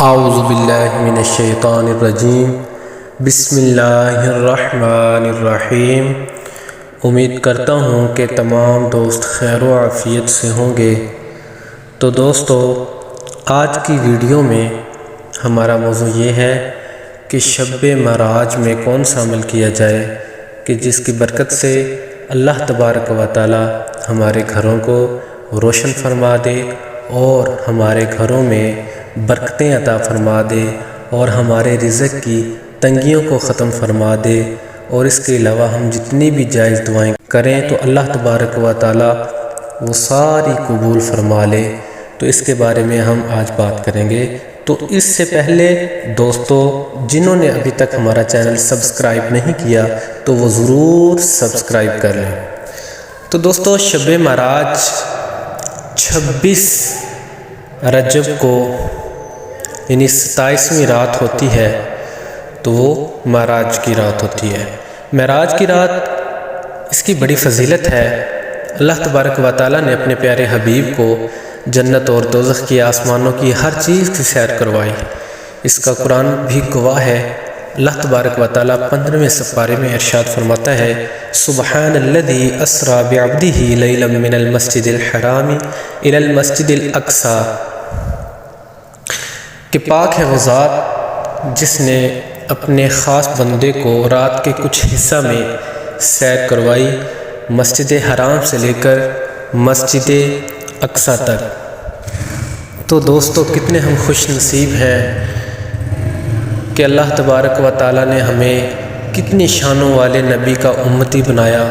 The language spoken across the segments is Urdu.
اعوذ باللہ من الشیطان الرجیم بسم اللہ الرحمن الرحیم۔ امید کرتا ہوں کہ تمام دوست خیر و عافیت سے ہوں گے۔ تو دوستو، آج کی ویڈیو میں ہمارا موضوع یہ ہے کہ شب معراج میں کون سا عمل کیا جائے کہ جس کی برکت سے اللہ تبارک و تعالی ہمارے گھروں کو روشن فرما دے اور ہمارے گھروں میں برکتیں عطا فرما دے اور ہمارے رزق کی تنگیوں کو ختم فرما دے، اور اس کے علاوہ ہم جتنی بھی جائز دعائیں کریں تو اللہ تبارک و تعالی وہ ساری قبول فرما لے۔ تو اس کے بارے میں ہم آج بات کریں گے۔ تو اس سے پہلے دوستو، جنہوں نے ابھی تک ہمارا چینل سبسکرائب نہیں کیا تو وہ ضرور سبسکرائب کر لیں۔ تو دوستو، شب معراج 26 رجب کو یعنی 27ویں رات ہوتی ہے، تو وہ معراج کی رات ہوتی ہے۔ معراج کی رات اس کی بڑی فضیلت ہے۔ اللہ تبارک و تعالیٰ نے اپنے پیارے حبیب کو جنت اور دوزخ کی آسمانوں کی ہر چیز کی سیر کروائی۔ اس کا قرآن بھی گواہ ہے۔ اللہ تبارک و تعالیٰ 15ویں سپارے میں ارشاد فرماتا ہے، سبحان الذی اسریٰ بعبدہ لیلا من المسجد الحرام الی المسجد الاقصی، کہ پاک ہے وہ ذات جس نے اپنے خاص بندے کو رات کے کچھ حصہ میں سیر کروائی، مسجد حرام سے لے کر مسجد اقصی تک۔ تو دوستو، کتنے ہم خوش نصیب ہیں کہ اللہ تبارک و تعالیٰ نے ہمیں کتنی شانوں والے نبی کا امتی بنایا۔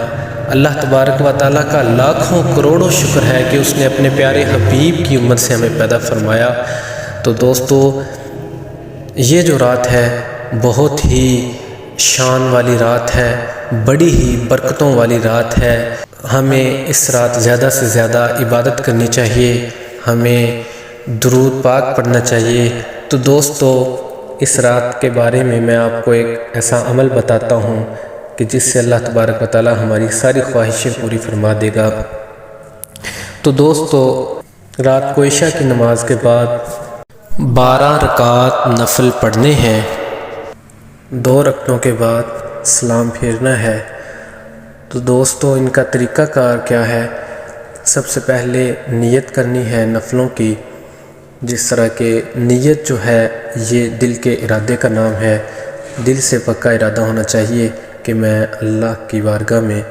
اللہ تبارک و تعالیٰ کا لاکھوں کروڑوں شکر ہے کہ اس نے اپنے پیارے حبیب کی امت سے ہمیں پیدا فرمایا۔ تو دوستو، یہ جو رات ہے بہت ہی شان والی رات ہے، بڑی ہی برکتوں والی رات ہے۔ ہمیں اس رات زیادہ سے زیادہ عبادت کرنی چاہیے، ہمیں درود پاک پڑھنا چاہیے۔ تو دوستو، اس رات کے بارے میں آپ کو ایک ایسا عمل بتاتا ہوں کہ جس سے اللہ تبارک و تعالی ہماری ساری خواہشیں پوری فرما دے گا۔ تو دوستو، رات کو عشاء کی نماز کے بعد 12 رکعات نفل پڑھنے ہیں۔ 2 رکعتوں کے بعد سلام پھیرنا ہے۔ تو دوستو، ان کا طریقہ کار کیا ہے؟ سب سے پہلے نیت کرنی ہے نفلوں کی، جس طرح کہ نیت جو ہے یہ دل کے ارادے کا نام ہے۔ دل سے پکا ارادہ ہونا چاہیے کہ میں اللہ کی بارگاہ میں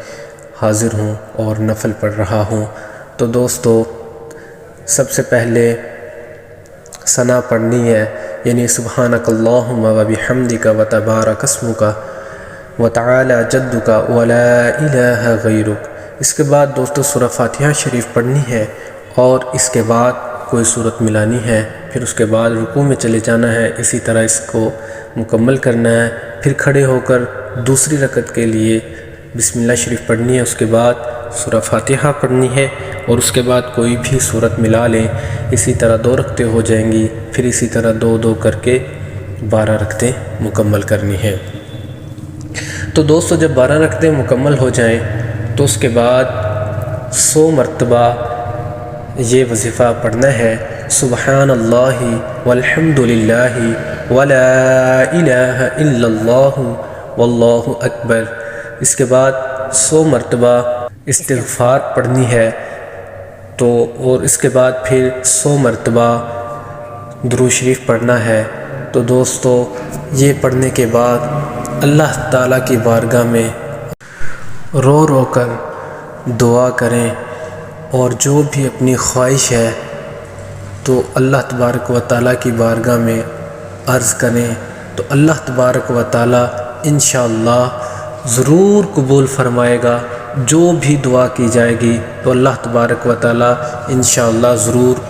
حاضر ہوں اور نفل پڑھ رہا ہوں۔ تو دوستو، سب سے پہلے ثنا پڑھنی ہے، یعنی سبحانک اللہم و بحمدک و تبارک اسمک و تعالی جدک ولا الہ غیرک۔ اس کے بعد دوستو سورہ فاتحہ شریف پڑھنی ہے، اور اس کے بعد کوئی سورت ملانی ہے، پھر اس کے بعد رکوع میں چلے جانا ہے۔ اسی طرح اس کو مکمل کرنا ہے۔ پھر کھڑے ہو کر دوسری رکعت کے لیے بسم اللہ شریف پڑھنی ہے، اس کے بعد سورہ فاتحہ پڑھنی ہے، اور اس کے بعد کوئی بھی سورت ملا لیں۔ اسی طرح 2 رکعتیں ہو جائیں گی، پھر اسی طرح 2 کر کے 12 رکعتیں مکمل کرنی ہیں۔ تو دوستو، جب 12 رکعتیں مکمل ہو جائیں تو اس کے بعد 100 مرتبہ یہ وظیفہ پڑھنا ہے، سبحان اللہ والحمد للہ ولا الہ الا اللہ واللہ اکبر۔ اس کے بعد 100 مرتبہ استغفار پڑھنی ہے، تو اور اس کے بعد پھر 100 مرتبہ درود شریف پڑھنا ہے۔ تو دوستو، یہ پڑھنے کے بعد اللہ تعالیٰ کی بارگاہ میں رو رو کر دعا کریں، اور جو بھی اپنی خواہش ہے تو اللہ تبارک و تعالیٰ کی بارگاہ میں عرض کریں، تو اللہ تبارک و تعالیٰ انشاءاللہ ضرور قبول فرمائے گا۔ جو بھی دعا کی جائے گی تو اللہ تبارک و تعالیٰ انشاءاللہ ضرور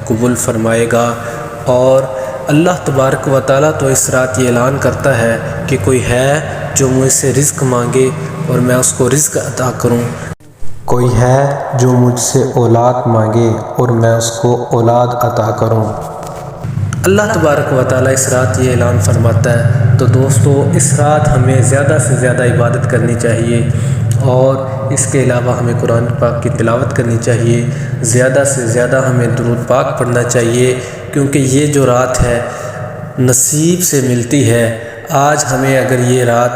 قبول فرمائے گا۔ اور اللہ تبارک و تعالیٰ تو اس رات یہ اعلان کرتا ہے کہ کوئی ہے جو مجھ سے رزق مانگے اور میں اس کو رزق عطا کروں، کوئی ہے جو مجھ سے اولاد مانگے اور میں اس کو اولاد عطا کروں۔ اللہ تبارک و تعالیٰ اس رات یہ اعلان فرماتا ہے۔ تو دوستو، اس رات ہمیں زیادہ سے زیادہ عبادت کرنی چاہیے، اور اس کے علاوہ ہمیں قرآن پاک کی تلاوت کرنی چاہیے، زیادہ سے زیادہ ہمیں درود پاک پڑھنا چاہیے، کیونکہ یہ جو رات ہے نصیب سے ملتی ہے۔ آج ہمیں اگر یہ رات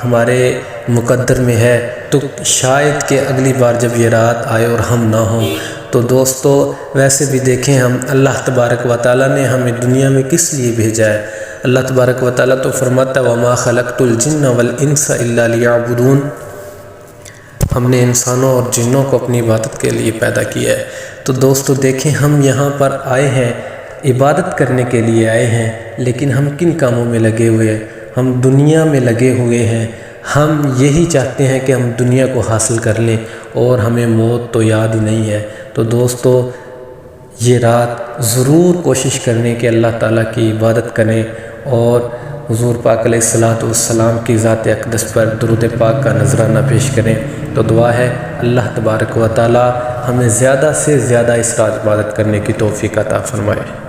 ہمارے مقدر میں ہے تو شاید کہ اگلی بار جب یہ رات آئے اور ہم نہ ہوں۔ تو دوستو ویسے بھی دیکھیں ہم اللہ تبارک و تعالیٰ نے ہمیں دنیا میں کس لیے بھیجا ہے۔ اللہ تبارک و تعالیٰ تو فرماتا ہے وَمَا خَلَقْتُ الْجِنَّ وَالْإِنسَ إِلَّا لِيَعْبُدُونَ، ہم نے انسانوں اور جنوں کو اپنی عبادت کے لیے پیدا کیا ہے۔ تو دوستو دیکھیں ہم یہاں پر آئے ہیں، عبادت کرنے کے لیے آئے ہیں، لیکن ہم کن کاموں میں لگے ہوئے ہیں؟ ہم دنیا میں لگے ہوئے ہیں۔ ہم یہی چاہتے ہیں کہ ہم دنیا کو حاصل کر لیں اور ہمیں موت تو یاد ہی نہیں ہے۔ تو دوستو یہ رات ضرور کوشش کرنے کہ اللہ تعالیٰ کی عبادت کریں اور حضور پاک علیہ الصلوۃ والسلام کی ذات اقدس پر درود پاک کا نذرانہ پیش کریں۔ تو دعا ہے اللہ تبارک و تعالیٰ ہمیں زیادہ سے زیادہ اس رات عبادت کرنے کی توفیق عطا فرمائے۔